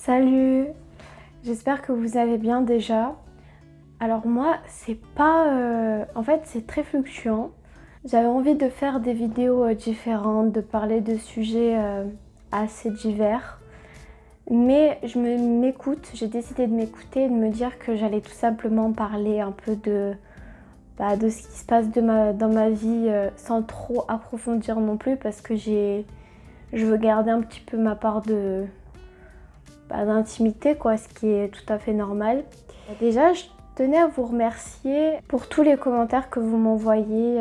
Salut, j'espère que vous allez bien déjà. Alors moi, c'est pas... En fait, c'est très fluctuant. J'avais envie de faire des vidéos différentes, de parler de sujets assez divers. Mais m'écoute, j'ai décidé de m'écouter et de me dire que j'allais tout simplement parler un peu de ce qui se passe dans ma vie sans trop approfondir non plus parce que je veux garder un petit peu ma part d'intimité, quoi, ce qui est tout à fait normal. Déjà, je tenais à vous remercier pour tous les commentaires que vous m'envoyez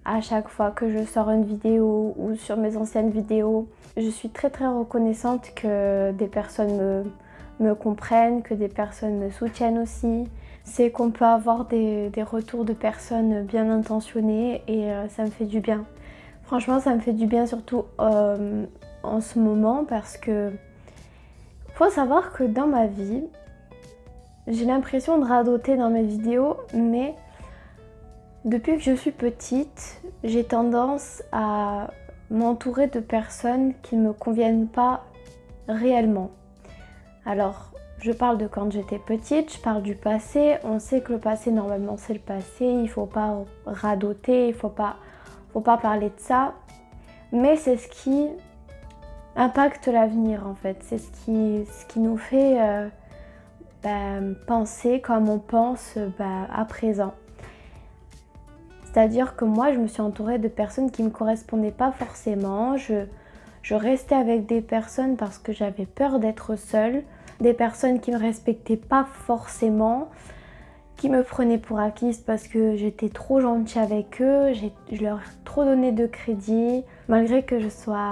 à chaque fois que je sors une vidéo ou sur mes anciennes vidéos. Je suis très reconnaissante que des personnes me comprennent, que des personnes me soutiennent aussi. C'est qu'on peut avoir des retours de personnes bien intentionnées et ça me fait du bien. Franchement, ça me fait du bien surtout en ce moment parce que faut savoir que dans ma vie, j'ai l'impression de radoter dans mes vidéos, mais depuis que je suis petite, j'ai tendance à m'entourer de personnes qui ne me conviennent pas réellement. Alors, je parle de quand j'étais petite, je parle du passé. On sait que le passé, normalement, c'est le passé. Il ne faut pas radoter, il ne faut pas parler de ça. Mais c'est ce qui impacte l'avenir, en fait. C'est ce qui nous fait penser comme on pense à présent. C'est-à-dire que moi, je me suis entourée de personnes qui ne me correspondaient pas forcément. Je restais avec des personnes parce que j'avais peur d'être seule. Des personnes qui ne me respectaient pas forcément, qui me prenaient pour acquise parce que j'étais trop gentille avec eux. Je leur ai trop donné de crédit, malgré que je sois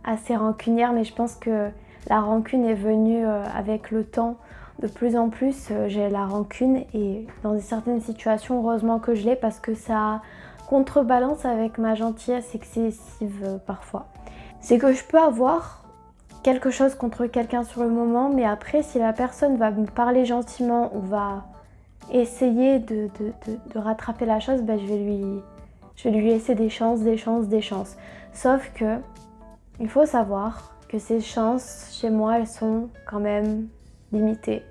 assez rancunière. Mais je pense que la rancune est venue avec le temps. De plus en plus, j'ai la rancune et dans certaines situations, heureusement que je l'ai parce que ça contrebalance avec ma gentillesse excessive parfois. C'est que je peux avoir quelque chose contre quelqu'un sur le moment, mais après, si la personne va me parler gentiment ou va essayer de rattraper la chose, je vais lui laisser des chances. Sauf que il faut savoir que ces chances, chez moi, elles sont quand même limitées.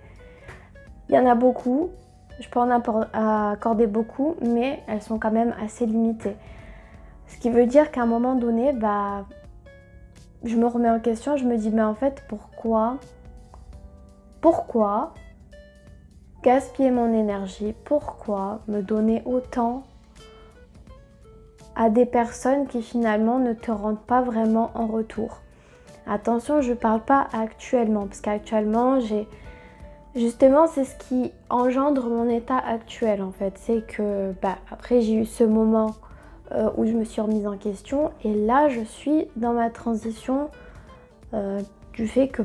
Il y en a beaucoup, je peux en accorder beaucoup, mais elles sont quand même assez limitées. Ce qui veut dire qu'à un moment donné, je me remets en question, je me dis mais en fait pourquoi gaspiller mon énergie, pourquoi me donner autant à des personnes qui finalement ne te rendent pas vraiment en retour. Attention, je ne parle pas actuellement, parce qu'actuellement justement, c'est ce qui engendre mon état actuel en fait. C'est que après j'ai eu ce moment où je me suis remise en question et là je suis dans ma transition du fait que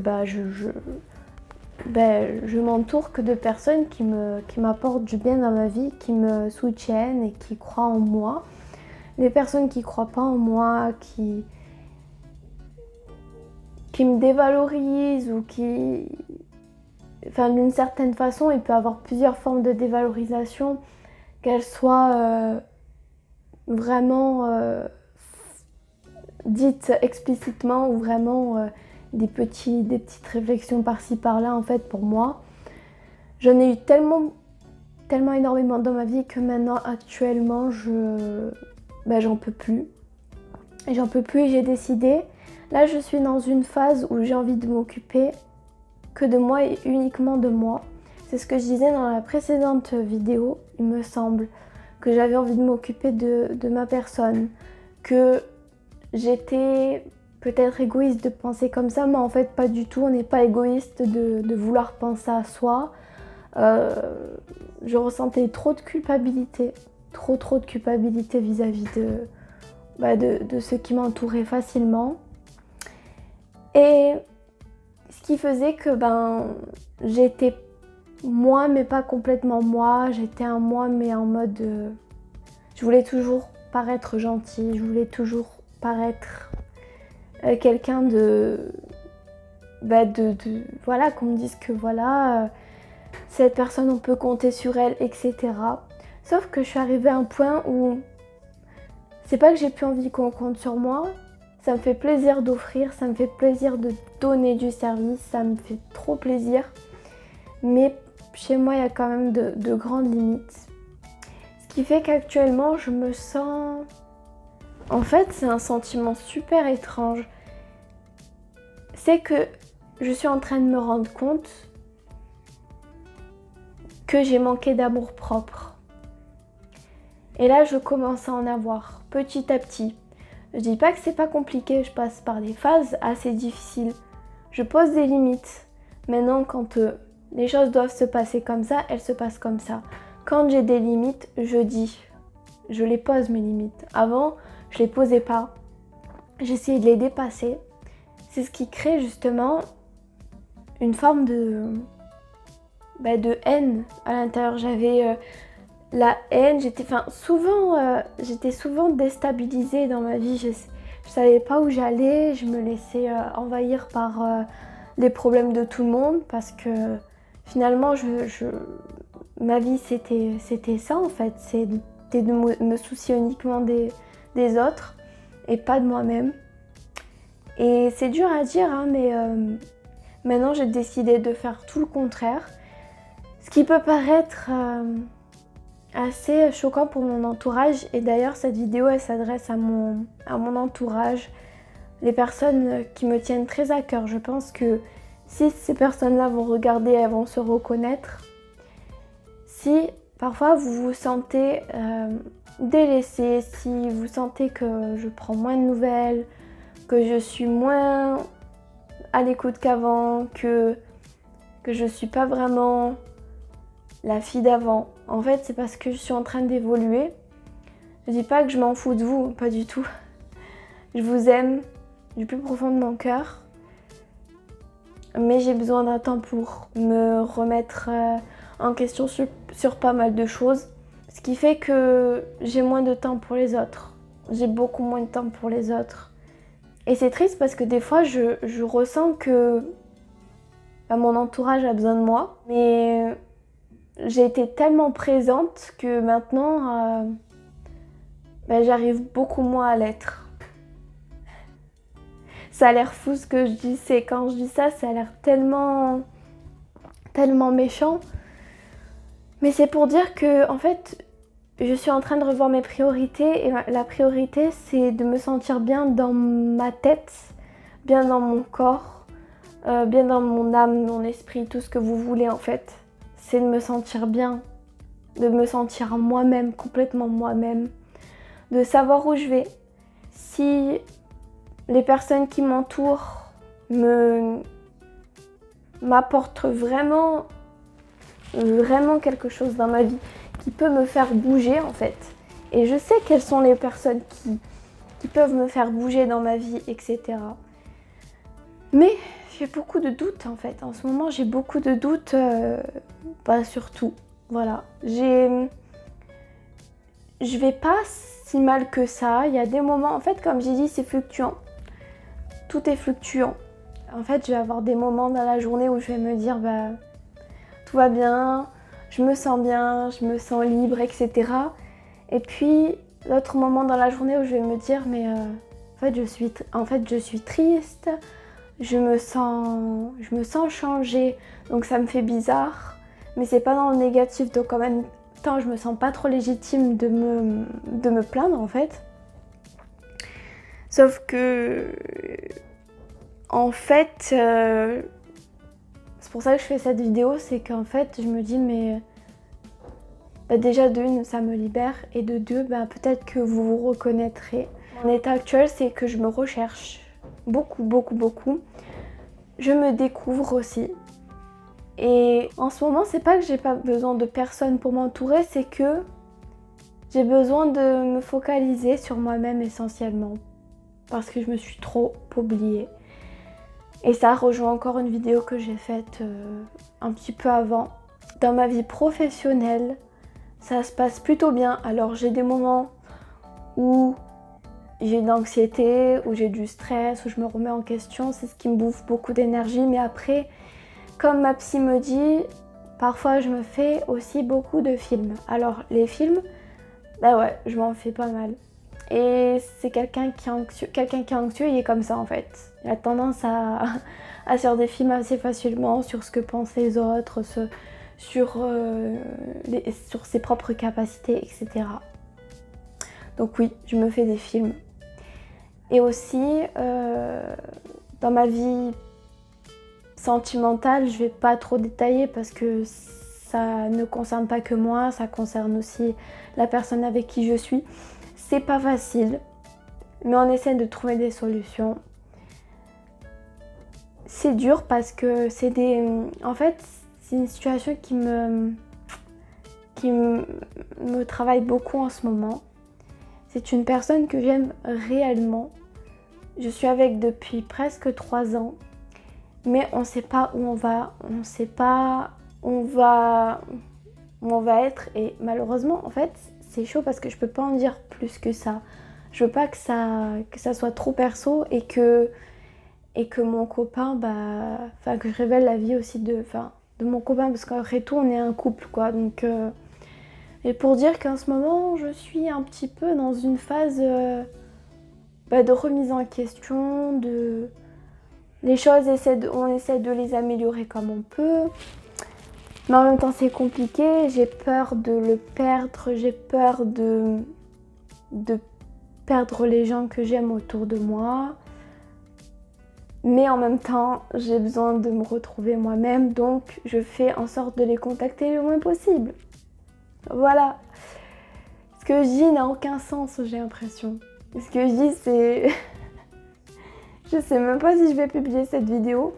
je m'entoure que de personnes qui m'apportent du bien dans ma vie, qui me soutiennent et qui croient en moi. Les personnes qui ne croient pas en moi, qui me dévalorisent ou d'une certaine façon, il peut y avoir plusieurs formes de dévalorisation, qu'elles soient vraiment dites explicitement ou vraiment des petites réflexions par-ci par-là. En fait, pour moi, j'en ai eu tellement énormément dans ma vie que maintenant, actuellement, j'en peux plus. J'en peux plus et j'ai décidé. Là, je suis dans une phase où j'ai envie de m'occuper que de moi et uniquement de moi. C'est ce que je disais dans la précédente vidéo, il me semble, que j'avais envie de m'occuper de ma personne, que j'étais peut-être égoïste de penser comme ça, mais en fait pas du tout, on n'est pas égoïste de vouloir penser à soi. Je ressentais trop de culpabilité, trop de culpabilité vis-à-vis de ceux qui m'entouraient facilement. Et ce qui faisait que j'étais moi mais pas complètement moi, j'étais un moi mais en mode je voulais toujours paraître gentille, je voulais toujours paraître quelqu'un voilà, qu'on me dise que voilà, cette personne on peut compter sur elle, etc. Sauf que je suis arrivée à un point où c'est pas que j'ai plus envie qu'on compte sur moi, Ça me fait plaisir d'offrir, ça me fait plaisir de donner du service, ça me fait trop plaisir. Mais chez moi, il y a quand même de grandes limites. Ce qui fait qu'actuellement, je me sens... En fait, c'est un sentiment super étrange. C'est que je suis en train de me rendre compte que j'ai manqué d'amour propre. Et là, je commence à en avoir petit à petit. Je dis pas que c'est pas compliqué, je passe par des phases assez difficiles. Je pose des limites. Maintenant, quand les choses doivent se passer comme ça, elles se passent comme ça. Quand j'ai des limites, je dis. Je les pose mes limites. Avant, je les posais pas. J'essayais de les dépasser. C'est ce qui crée justement une forme de haine à l'intérieur. J'avais la haine, j'étais souvent déstabilisée dans ma vie. Je savais pas où j'allais, je me laissais envahir par les problèmes de tout le monde parce que finalement ma vie c'était ça en fait, c'était de me soucier uniquement des autres et pas de moi-même. Et c'est dur à dire hein, mais maintenant j'ai décidé de faire tout le contraire. Ce qui peut paraître assez choquant pour mon entourage. Et d'ailleurs, cette vidéo, elle s'adresse à mon entourage, les personnes qui me tiennent très à cœur. Je pense que si ces personnes-là vont regarder, elles vont se reconnaître. Si parfois vous vous sentez délaissé, si vous sentez que je prends moins de nouvelles, que je suis moins à l'écoute qu'avant, que je suis pas vraiment la fille d'avant. En fait, c'est parce que je suis en train d'évoluer. Je dis pas que je m'en fous de vous, pas du tout. Je vous aime du plus profond de mon cœur. Mais j'ai besoin d'un temps pour me remettre en question sur pas mal de choses. Ce qui fait que j'ai moins de temps pour les autres. J'ai beaucoup moins de temps pour les autres. Et c'est triste parce que des fois, je ressens que mon entourage a besoin de moi. Mais j'ai été tellement présente que maintenant, j'arrive beaucoup moins à l'être. Ça a l'air fou ce que je dis, c'est quand je dis ça, ça a l'air tellement méchant. Mais c'est pour dire que, en fait, je suis en train de revoir mes priorités. Et la priorité, c'est de me sentir bien dans ma tête, bien dans mon corps, bien dans mon âme, mon esprit, tout ce que vous voulez en fait. C'est de me sentir bien, de me sentir moi-même, complètement moi-même, de savoir où je vais. Si les personnes qui m'entourent m'apportent vraiment quelque chose dans ma vie qui peut me faire bouger en fait. Et je sais quelles sont les personnes qui peuvent me faire bouger dans ma vie, etc. Mais j'ai beaucoup de doutes en fait. En ce moment, j'ai beaucoup de doutes, pas sur tout. Voilà. Je vais pas si mal que ça. Il y a des moments, en fait, comme j'ai dit, c'est fluctuant. Tout est fluctuant. En fait, je vais avoir des moments dans la journée où je vais me dire, tout va bien, je me sens libre, etc. Et puis, l'autre moment dans la journée où je vais me dire, mais en fait, je suis triste. Je me sens changée, donc ça me fait bizarre, mais c'est pas dans le négatif, donc en même temps je me sens pas trop légitime de me plaindre en fait. Sauf que en fait c'est pour ça que je fais cette vidéo, c'est qu'en fait je me dis mais déjà d'une ça me libère et de deux peut-être que vous vous reconnaîtrez. Mon état actuel c'est que je me recherche. Beaucoup. Je me découvre aussi. Et en ce moment, c'est pas que j'ai pas besoin de personne pour m'entourer, c'est que j'ai besoin de me focaliser sur moi-même essentiellement. Parce que je me suis trop oubliée. Et ça rejoint encore une vidéo que j'ai faite un petit peu avant. Dans ma vie professionnelle, ça se passe plutôt bien. Alors j'ai des moments où j'ai de l'anxiété, où j'ai du stress, où je me remets en question, c'est ce qui me bouffe beaucoup d'énergie. Mais après, comme ma psy me dit, parfois je me fais aussi beaucoup de films. Alors les films, je m'en fais pas mal. Et c'est quelqu'un qui est anxieux, il est comme ça en fait. Il a tendance à faire des films assez facilement sur ce que pensent les autres, sur ses propres capacités, etc. Donc oui, je me fais des films. Et aussi, dans ma vie sentimentale, je vais pas trop détailler parce que ça ne concerne pas que moi, ça concerne aussi la personne avec qui je suis. C'est pas facile, mais on essaie de trouver des solutions. C'est dur parce que en fait, c'est une situation qui me travaille beaucoup en ce moment. C'est une personne que j'aime réellement. Je suis avec depuis presque 3 ans, mais on ne sait pas où on va, on ne sait pas où on va être. Et malheureusement, en fait, c'est chaud parce que je peux pas en dire plus que ça. Je veux pas que ça soit trop perso et que mon copain, que je révèle la vie aussi de mon copain, parce qu'après tout, on est un couple, quoi. Donc, et pour dire qu'en ce moment, je suis un petit peu dans une phase de remise en question, les choses, on essaie de les améliorer comme on peut. Mais en même temps, c'est compliqué. J'ai peur de le perdre. J'ai peur de perdre les gens que j'aime autour de moi. Mais en même temps, j'ai besoin de me retrouver moi-même. Donc, je fais en sorte de les contacter le moins possible. Voilà. Ce que je dis n'a aucun sens, j'ai l'impression. Ce que je dis, c'est... Je sais même pas si je vais publier cette vidéo.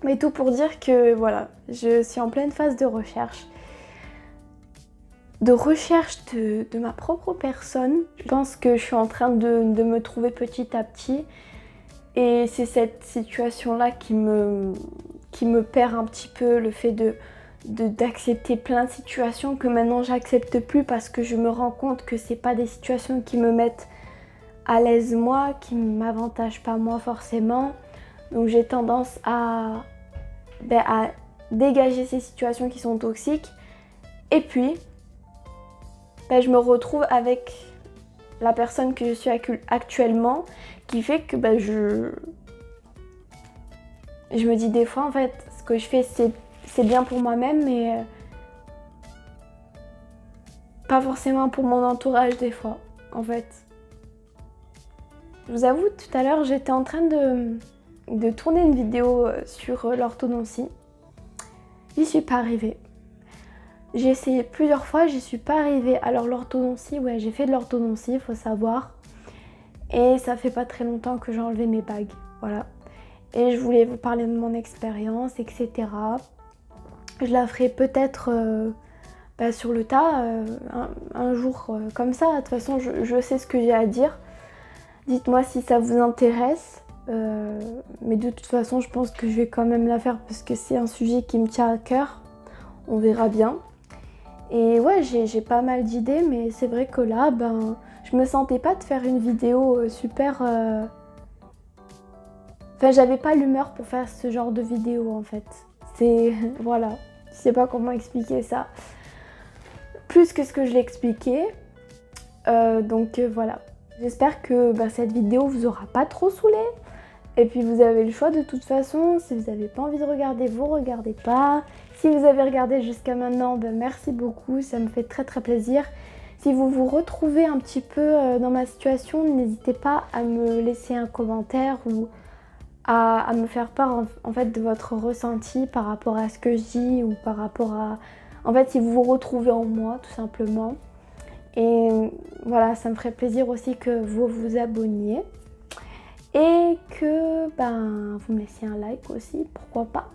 Mais tout pour dire que voilà, je suis en pleine phase de recherche. De ma propre personne. Je pense que je suis en train de me trouver petit à petit. Et c'est cette situation-là qui me perd un petit peu, le fait d'accepter plein de situations que maintenant j'accepte plus parce que je me rends compte que c'est pas des situations qui me mettent à l'aise moi, qui m'avantagent pas moi forcément. Donc j'ai tendance à dégager ces situations qui sont toxiques. Et puis, je me retrouve avec la personne que je suis actuellement, qui fait que je me dis des fois, en fait, ce que je fais, c'est bien pour moi-même, mais pas forcément pour mon entourage des fois, en fait. Je vous avoue, tout à l'heure, j'étais en train de tourner une vidéo sur l'orthodontie. J'y suis pas arrivée. J'ai essayé plusieurs fois, j'y suis pas arrivée. Alors l'orthodontie, ouais, j'ai fait de l'orthodontie, il faut savoir. Et ça fait pas très longtemps que j'ai enlevé mes bagues, voilà. Et je voulais vous parler de mon expérience, etc. Je la ferai peut-être sur le tas, un jour comme ça. De toute façon, je sais ce que j'ai à dire. Dites-moi si ça vous intéresse. Mais de toute façon, je pense que je vais quand même la faire parce que c'est un sujet qui me tient à cœur. On verra bien. Et ouais, j'ai pas mal d'idées, mais c'est vrai que là, je me sentais pas de faire une vidéo super... j'avais pas l'humeur pour faire ce genre de vidéo en fait. C'est... voilà, je sais pas comment expliquer ça. Plus que ce que je l'ai expliqué. Donc voilà. J'espère que cette vidéo vous aura pas trop saoulé. Et puis vous avez le choix de toute façon. Si vous n'avez pas envie de regarder, vous regardez pas. Si vous avez regardé jusqu'à maintenant, merci beaucoup. Ça me fait très très plaisir. Si vous vous retrouvez un petit peu dans ma situation, n'hésitez pas à me laisser un commentaire ou à me faire part en fait de votre ressenti par rapport à ce que je dis ou par rapport à... En fait, si vous vous retrouvez en moi, tout simplement. Et voilà, ça me ferait plaisir aussi que vous vous abonniez. Et que vous me laissiez un like aussi, pourquoi pas.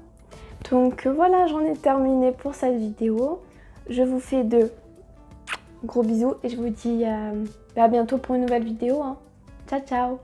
Donc voilà, j'en ai terminé pour cette vidéo. Je vous fais de gros bisous et je vous dis à bientôt pour une nouvelle vidéo. Ciao ciao.